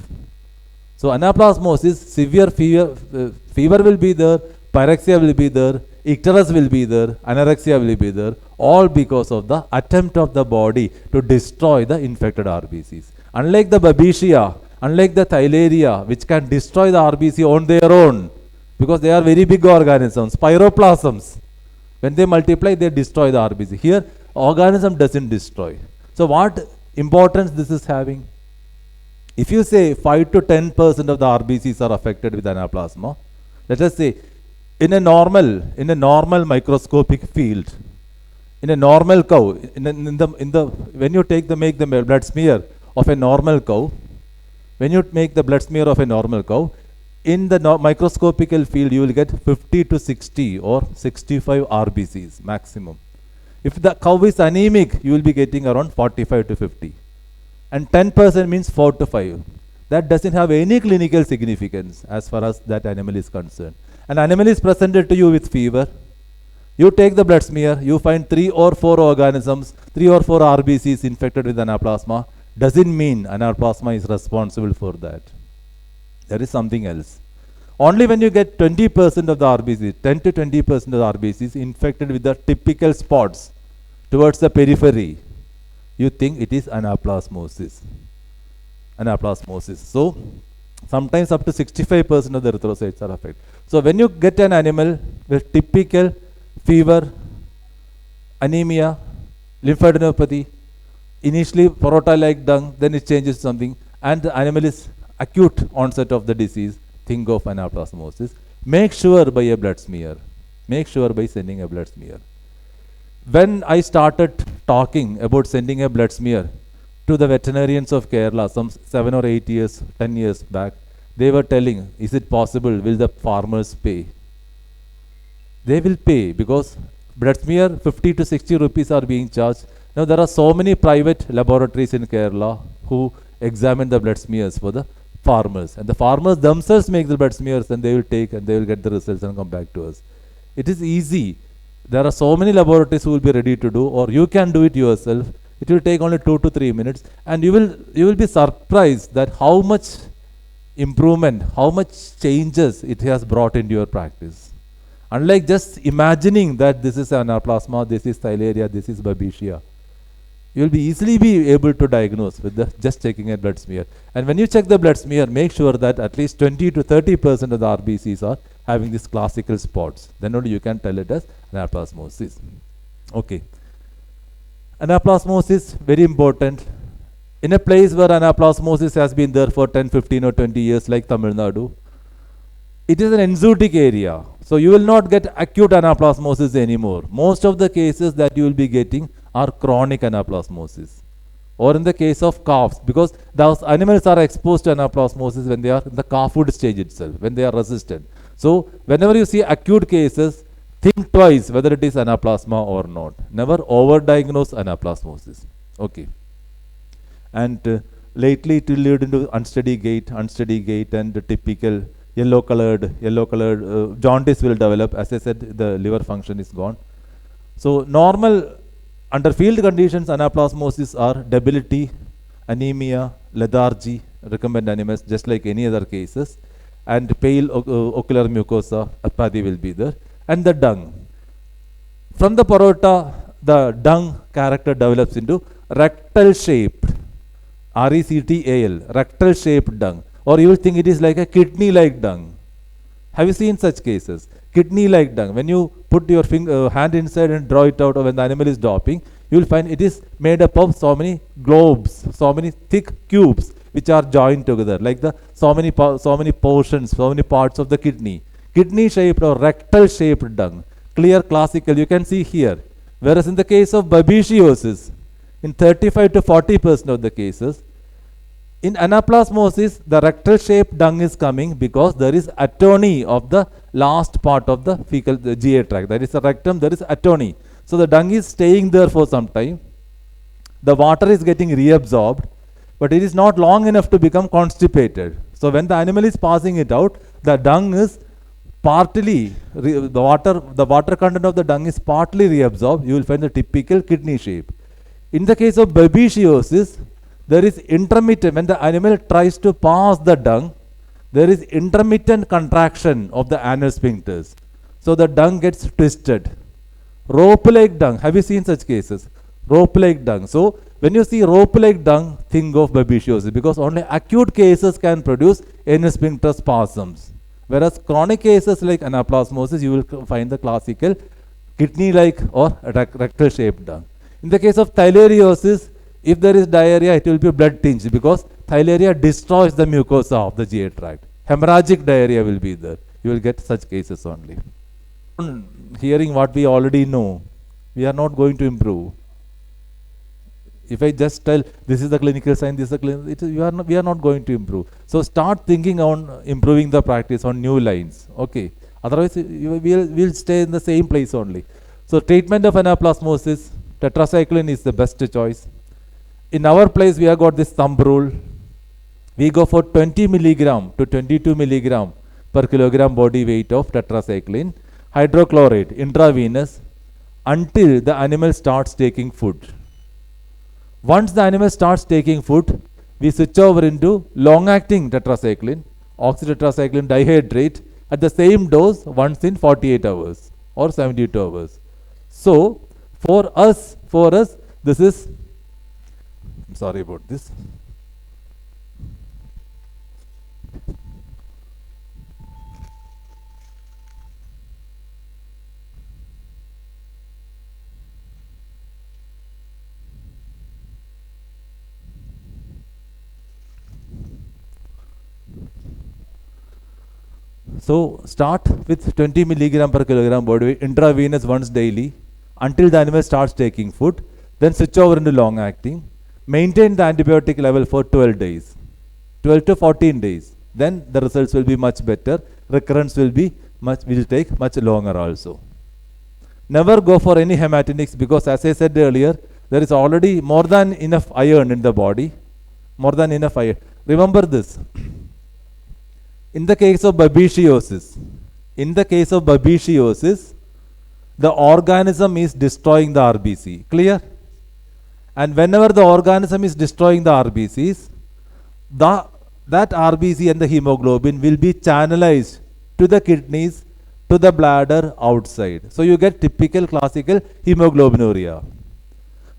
So anaplasmosis, severe fever will be there, pyrexia will be there, icterus will be there, anorexia will be there, all because of the attempt of the body to destroy the infected RBCs. Unlike the Babesia, unlike the Theileria, which can destroy the RBC on their own, because they are very big organisms, pyroplasms. When they multiply, they destroy the RBC. Here, organism doesn't destroy. So what importance this is having? If you say 5 to 10% of the RBCs are affected with anaplasma, Let us say, in a normal microscopic field, in a normal cow, when you make the blood smear of a normal cow, when you make the blood smear of a normal cow, in the microscopical field, you will get 50 to 60 or 65 RBCs maximum. If the cow is anemic, you will be getting around 45 to 50. And 10% means 4 to 5. That doesn't have any clinical significance as far as that animal is concerned. An animal is presented to you with fever. You take the blood smear, you find 3 or 4 organisms, 3 or 4 RBCs infected with anaplasma. Doesn't mean anaplasma is responsible for that. There is something else. Only when you get 20% of the RBCs, 10 to 20% of the RBCs infected with the typical spots towards the periphery, you think it is anaplasmosis. So, sometimes up to 65% of the erythrocytes are affected. So, when you get an animal with typical fever, anemia, lymphadenopathy, initially parota-like dung, then it changes to something, and the animal is acute onset of the disease, think of anaplasmosis. Make sure by a blood smear. Make sure by sending a blood smear. When I started talking about sending a blood smear to the veterinarians of Kerala some 7 or 8 years, 10 years back, they were telling, is it possible, will the farmers pay? They will pay because blood smear 50 to 60 rupees are being charged. Now there are so many private laboratories in Kerala who examine the blood smears for the farmers, and the farmers themselves make the blood smears, and they will take and they will get the results and come back to us. It is easy. There are so many laboratories who will be ready to do, or you can do it yourself. It will take only 2 to 3 minutes, and you will be surprised that how much improvement, how much changes it has brought into your practice. Unlike just imagining that this is anaplasma, this is Theileria, this is Babesia, you will be easily able to diagnose with just checking a blood smear. And when you check the blood smear, make sure that at least 20 to 30% of the RBCs are having these classical spots. Then only you can tell it as anaplasmosis. Okay. Anaplasmosis, very important. In a place where anaplasmosis has been there for 10, 15 or 20 years like Tamil Nadu, it is an enzootic area. So you will not get acute anaplasmosis anymore. Most of the cases that you will be getting are chronic anaplasmosis. Or in the case of calves, because those animals are exposed to anaplasmosis when they are in the calfhood stage itself, when they are resistant. So whenever you see acute cases, think twice whether it is anaplasma or not. Never overdiagnose anaplasmosis. Okay. And lately it will lead into unsteady gait, and the typical yellow colored jaundice will develop. As I said, the liver function is gone. So normal under field conditions, anaplasmosis are debility, anemia, lethargy, recombinant animals, just like any other cases, and pale ocular mucosa, apathy will be there, and the dung. From the parota, the dung character develops into rectal shaped, RECTAL, rectal shaped dung, or you will think it is like a kidney-like dung. Have you seen such cases? Kidney-like dung. When you put your hand inside and draw it out, or when the animal is dropping, you will find it is made up of so many globes, so many thick cubes which are joined together, like so many portions, so many parts of the kidney. Kidney-shaped or rectal-shaped dung. Clear classical, you can see here. Whereas in the case of babesiosis, in 35 to 40% of the cases, in anaplasmosis, the rectal-shaped dung is coming because there is atony of the last part of the fecal, the GA tract. That is the rectum, there is atony. So the dung is staying there for some time. The water is getting reabsorbed, but it is not long enough to become constipated. So when the animal is passing it out, the dung is partly, the water content of the dung is partly reabsorbed. You will find the typical kidney shape. In the case of babesiosis, there is intermittent, when the animal tries to pass the dung, there is intermittent contraction of the anal sphincters. So the dung gets twisted. Rope-like dung, have you seen such cases? Rope-like dung. So when you see rope-like dung, think of babesiosis, because only acute cases can produce anal sphincter spasms. Whereas chronic cases like anaplasmosis, you will find the classical kidney-like or rectal-shaped dung. In the case of theileriosis, if there is diarrhea, it will be blood tinged because Theileria destroys the mucosa of the GA tract. Hemorrhagic diarrhea will be there. You will get such cases only. Hearing what we already know, we are not going to improve. If I just tell this is the clinical sign, this is the clinical, we are not going to improve. So start thinking on improving the practice on new lines. Okay. Otherwise, we'll stay in the same place only. So treatment of anaplasmosis, tetracycline is the best choice. In our place, we have got this thumb rule. We go for 20 milligram to 22 milligram per kilogram body weight of tetracycline, hydrochloride, intravenous, until the animal starts taking food. Once the animal starts taking food, we switch over into long-acting tetracycline, oxytetracycline dihydrate, at the same dose once in 48 hours or 72 hours. So, for us, this is, I'm sorry about this. So start with 20 milligram per kilogram body weight, intravenous once daily, until the animal starts taking food. Then switch over into long acting. Maintain the antibiotic level for 12 days, 12 to 14 days. Then the results will be much better. Recurrence will take much longer also. Never go for any hematinics, because as I said earlier, there is already more than enough iron in the body. More than enough iron. Remember this. In the case of babesiosis, the organism is destroying the RBC. Clear? And whenever the organism is destroying the RBCs, that RBC and the hemoglobin will be channelized to the kidneys, to the bladder outside. So you get typical classical hemoglobinuria.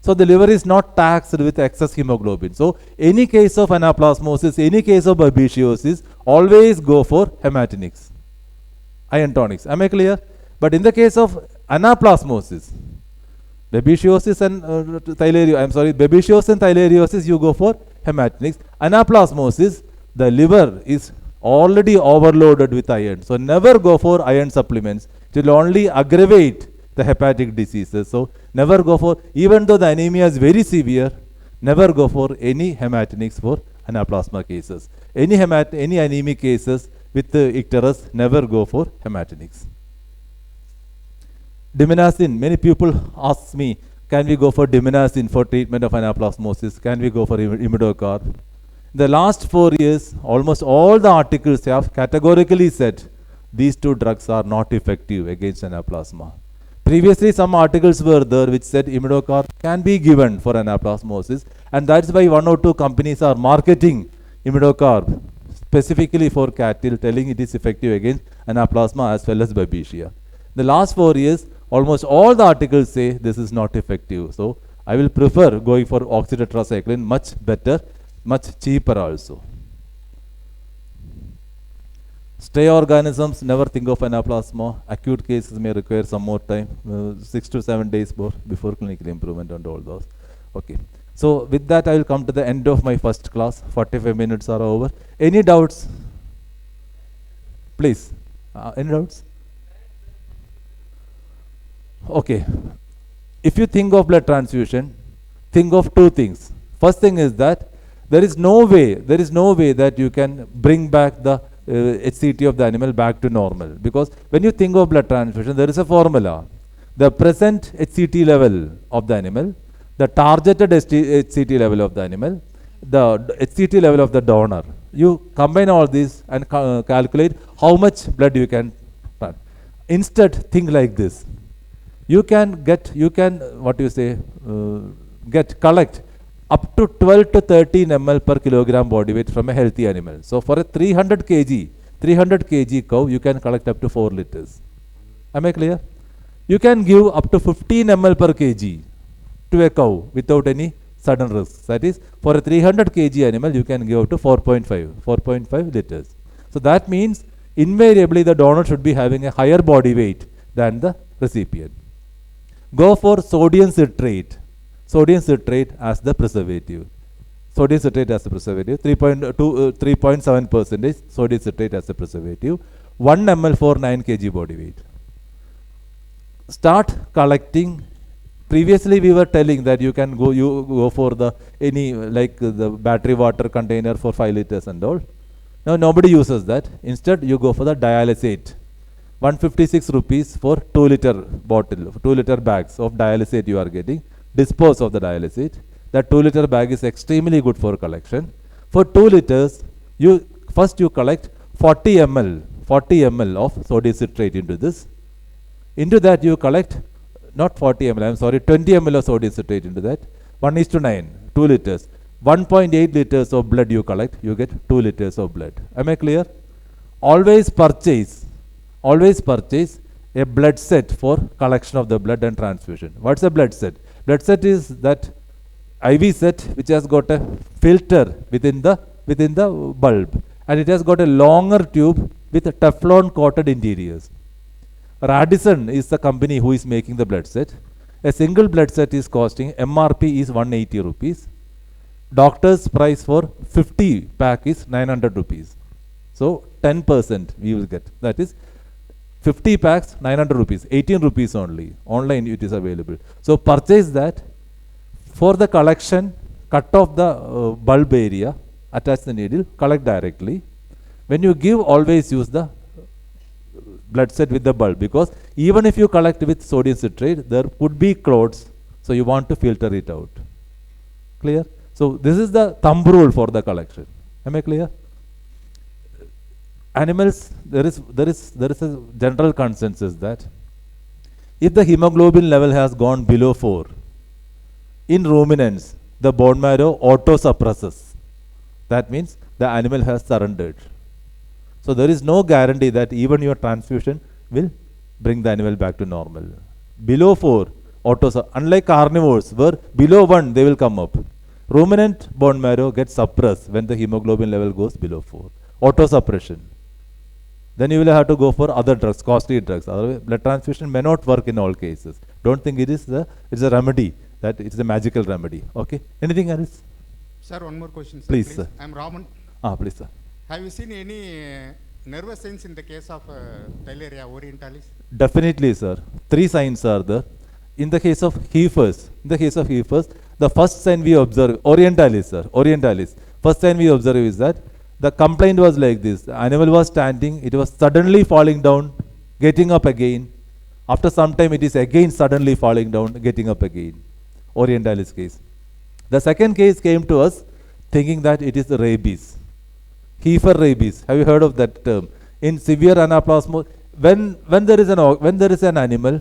So the liver is not taxed with excess hemoglobin. So any case of anaplasmosis, any case of babesiosis, always go for hematinics, iron tonics. Am I clear? But in the case of anaplasmosis, babesiosis and babesiosis and theileriosis, you go for hematinics. Anaplasmosis, the liver is already overloaded with iron. So never go for iron supplements. It will only aggravate the hepatic diseases. So never go for, even though the anemia is very severe, never go for any hematinics for anaplasma cases. Any anemic cases with icterus, never go for hematinics. Dimenacin, many people ask me, can we go for dimenacin for treatment of anaplasmosis? Can we go for imidocarb? In the last 4 years, almost all the articles have categorically said these two drugs are not effective against anaplasma. Previously, some articles were there which said imidocarb can be given for anaplasmosis, and that's why 1 or 2 companies are marketing imidocarb specifically for cattle, telling it is effective against anaplasma as well as babesia. The last 4 years, almost all the articles say this is not effective. So I will prefer going for oxytetracycline, much better, much cheaper also. Stray organisms, never think of anaplasma. Acute cases may require some more time, 6 to 7 days more before clinical improvement and all those. Okay. So with that, I will come to the end of my first class. 45 minutes are over. Any doubts? Please. Any doubts? Okay. If you think of blood transfusion, think of 2 things. First thing is that there is no way that you can bring back the HCT of the animal back to normal, because when you think of blood transfusion, there is a formula. The present HCT level of the animal, the targeted HCT level of the animal, the HCT level of the donor. You combine all these and calculate how much blood you can run. Instead, think like this. Collect up to 12 to 13 ml per kilogram body weight from a healthy animal. So for a 300 kg cow, you can collect up to 4 liters. Am I clear? You can give up to 15 ml per kg to a cow without any sudden risks. That is, for a 300 kg animal, you can give up to 4.5 liters. So that means invariably the donor should be having a higher body weight than the recipient. Go for sodium citrate as the preservative. 3.7% sodium citrate as the preservative. 1 ml for 9 kg body weight. Start collecting. Previously we were telling that you can go for the any like the battery water container for 5 liters and all. Now nobody uses that. Instead you go for the dialysate. 156 rupees for 2 liter bottle, 2 liter bags of dialysate you are getting. Dispose of the dialysate. That 2 liter bag is extremely good for collection. For 2 liters, first you collect 40 ml of sodium citrate into this. Into that you collect not 40 ml, I am sorry, 20 ml of sodium citrate into that. 1:9, 2 liters. 1.8 liters of blood you collect, you get 2 liters of blood. Am I clear? Always purchase a blood set for collection of the blood and transfusion. What's a blood set? Blood set is that IV set which has got a filter within the bulb, and it has got a longer tube with a Teflon coated interiors. Radisson is the company who is making the blood set. A single blood set is costing, MRP is 180 rupees. Doctor's price for 50 pack is 900 rupees. So 10% we will get. That is 50 packs, 900 rupees, 18 rupees only. Online it is available. So purchase that. For the collection, cut off the bulb area, attach the needle, collect directly. When you give, always use the blood set with the bulb, because even if you collect with sodium citrate, there could be clots, so you want to filter it out. Clear? So this is the thumb rule for the collection. Am I clear? Animals, there is a general consensus that if the hemoglobin level has gone below 4, in ruminants, the bone marrow auto-suppresses. That means the animal has surrendered. So there is no guarantee that even your transfusion will bring the animal back to normal. Below 4, unlike carnivores, where below 1 they will come up. Ruminant bone marrow gets suppressed when the hemoglobin level goes below 4. Auto-suppression. Then you will have to go for other drugs, costly drugs. Otherwise, blood transfusion may not work in all cases. Don't think it's a remedy, that it's a magical remedy. Okay? Anything else? Sir, one more question, sir. Please, sir. I'm Raman. Please, sir. Have you seen any nervous signs in the case of Theileria orientalis? Definitely, sir. 3 signs are there. In the case of Heifers, the first sign we observe, orientalis, sir, orientalis. First sign we observe is that the complaint was like this. The animal was standing, it was suddenly falling down, getting up again. After some time, it is again suddenly falling down, getting up again. Orientalis case. The second case came to us thinking that it is the rabies. Heifer rabies. Have you heard of that term? In severe anaplasmosis, when there is an animal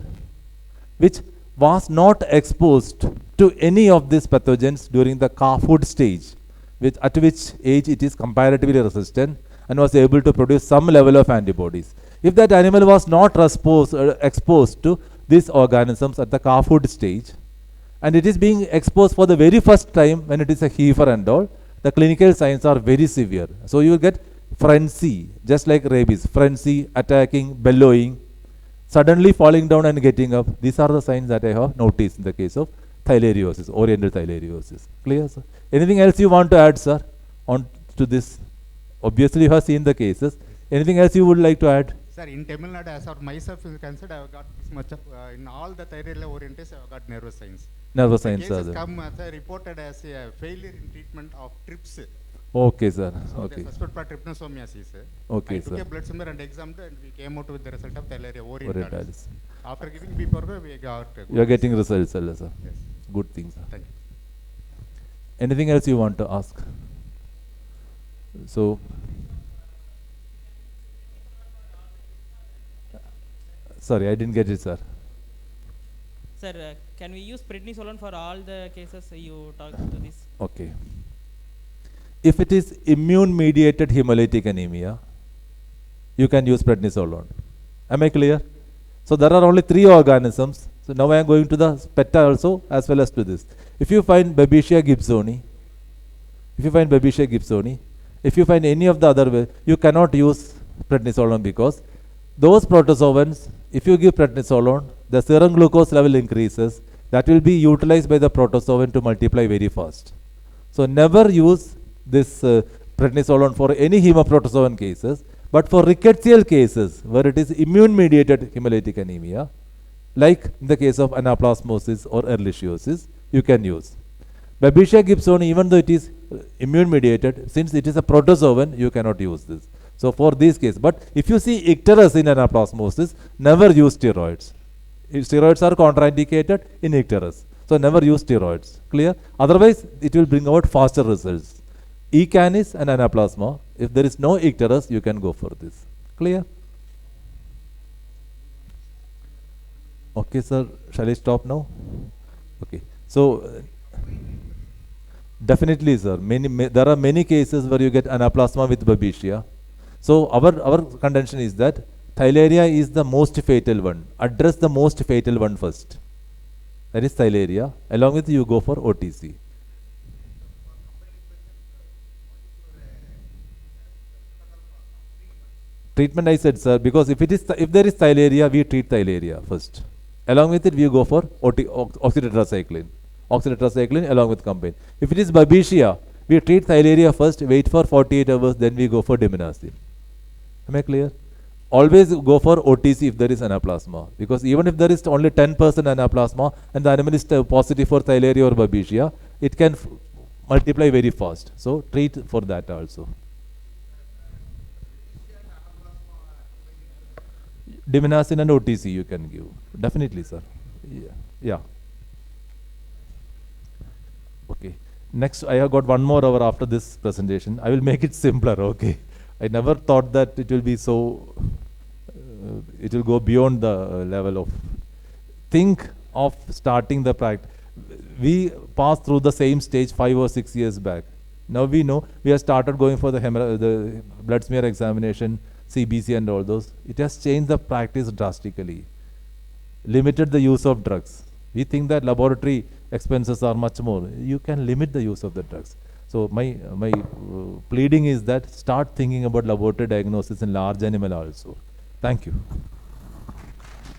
which was not exposed to any of these pathogens during the calfhood stage, at which age it is comparatively resistant and was able to produce some level of antibodies. If that animal was not exposed to these organisms at the calfhood stage, and it is being exposed for the very first time when it is a heifer and all, the clinical signs are very severe. So you will get frenzy, just like rabies, frenzy, attacking, bellowing, suddenly falling down and getting up. These are the signs that I have noticed in the case of Theileriosis, oriental Theileriosis. Clear, sir? Anything else you want to add, sir, on to this? Obviously you have seen the cases. Anything else you would like to add? Sir, in Tamil Nadu, as of myself is concerned, I have got this much of, in all the Theileria orientis, I have got nervous signs. Nervous signs, sir. Cases come as reported as a failure in treatment of trips. Okay, sir. So Okay. they suspect for trypanosomiasis. Okay, I took sir. a blood smear and examined, and we came out with the result of Theileria orientalis. Orientalis. After giving B-Porgo, we got You are getting results, sir. Yes. Good thing, sir. Thank you. Anything else you want to ask? So, sorry, I didn't get it, sir. Sir, can we use prednisolone for all the cases you talked to this? Okay. If it is immune-mediated hemolytic anemia, you can use prednisolone. Am I clear? So there are only 3 organisms. So now I am going to the PETA also as well as to this. If you find Babesia gibsoni, if you find any of the other way, you cannot use prednisolone, because those protozoans, if you give prednisolone, the serum glucose level increases. That will be utilized by the protozoan to multiply very fast. So never use this prednisolone for any hemoprotozoan cases. But for rickettsial cases, where it is immune-mediated hemolytic anemia, like in the case of anaplasmosis or Theileriosis, you can use. Babesia gibbsoni, even though it is immune-mediated, since it is a protozoan, you cannot use this. So for these cases, but if you see icterus in anaplasmosis, never use steroids. If steroids are contraindicated in icterus. So never use steroids. Clear? Otherwise, it will bring out faster results. E. canis and anaplasma. If there is no icterus, you can go for this. Clear? Okay, sir. Shall I stop now? Okay. So definitely, sir. There are many cases where you get anaplasma with babesia. So our contention is that Theileria is the most fatal one. Address the most fatal one first. That is Theileria. Along with you go for OTC. Treatment I said, sir, because if there is Theileria, we treat Theileria first. Along with it, we go for oxytetracycline. Oxytetracycline along with campaign. If it is babesia, we treat Theileria first, wait for 48 hours, then we go for dimenacin. Am I clear? Always go for OTC if there is anaplasma. Because even if there is only 10% anaplasma and the animal is positive for Theileria or babesia, it can multiply very fast. So treat for that also. Dimenacin and OTC you can give. Definitely, sir. Yeah. Okay. Next, I have got 1 more hour after this presentation. I will make it simpler, okay. I never thought that it will be so, it will go beyond the level of, think of starting the practice. We passed through the same stage 5 or 6 years back. Now we know, we have started going for the blood smear examination, CBC and all those. It has changed the practice drastically. Limited the use of drugs. We think that laboratory expenses are much more. You can limit the use of the drugs. So my pleading is that start thinking about laboratory diagnosis in large animal also. Thank you.